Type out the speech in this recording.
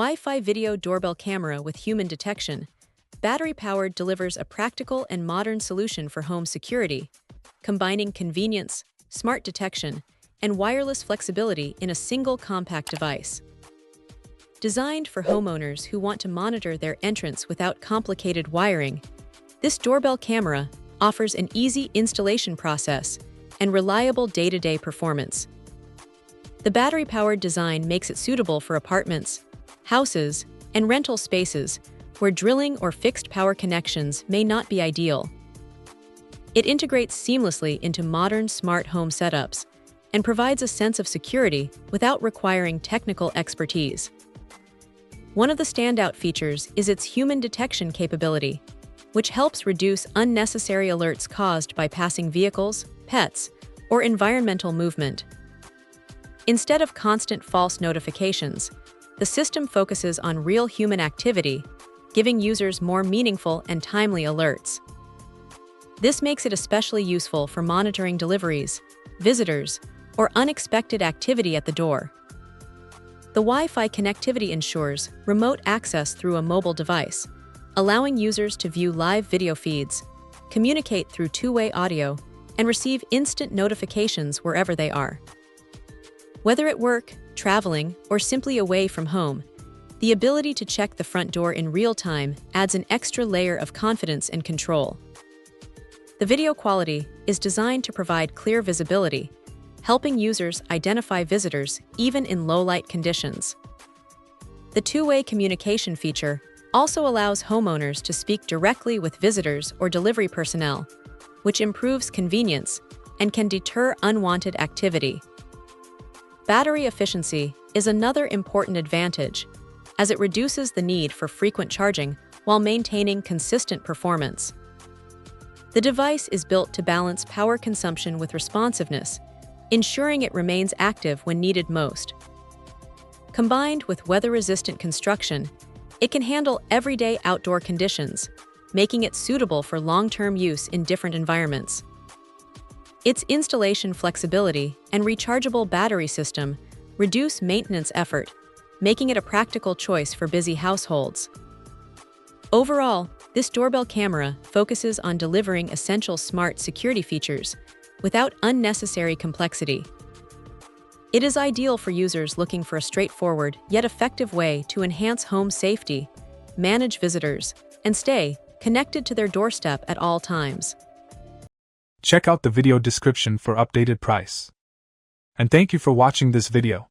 Wi-Fi video doorbell camera with human detection, battery-powered, delivers a practical and modern solution for home security, combining convenience, smart detection, and wireless flexibility in a single compact device. Designed for homeowners who want to monitor their entrance without complicated wiring, this doorbell camera offers an easy installation process and reliable day-to-day performance. The battery-powered design makes it suitable for apartments, houses, and rental spaces where drilling or fixed power connections may not be ideal. It integrates seamlessly into modern smart home setups and provides a sense of security without requiring technical expertise. One of the standout features is its human detection capability, which helps reduce unnecessary alerts caused by passing vehicles, pets, or environmental movement. Instead of constant false notifications, the system focuses on real human activity, giving users more meaningful and timely alerts. This makes it especially useful for monitoring deliveries, visitors, or unexpected activity at the door. The Wi-Fi connectivity ensures remote access through a mobile device, allowing users to view live video feeds, communicate through two-way audio, and receive instant notifications wherever they are. Whether at work, traveling, or simply away from home, the ability to check the front door in real time adds an extra layer of confidence and control. The video quality is designed to provide clear visibility, helping users identify visitors even in low-light conditions. The two-way communication feature also allows homeowners to speak directly with visitors or delivery personnel, which improves convenience and can deter unwanted activity. Battery efficiency is another important advantage, as it reduces the need for frequent charging while maintaining consistent performance. The device is built to balance power consumption with responsiveness, ensuring it remains active when needed most. Combined with weather-resistant construction, it can handle everyday outdoor conditions, making it suitable for long-term use in different environments. Its installation flexibility and rechargeable battery system reduce maintenance effort, making it a practical choice for busy households. Overall, this doorbell camera focuses on delivering essential smart security features without unnecessary complexity. It is ideal for users looking for a straightforward yet effective way to enhance home safety, manage visitors, and stay connected to their doorstep at all times. Check out the video description for updated price. And thank you for watching this video.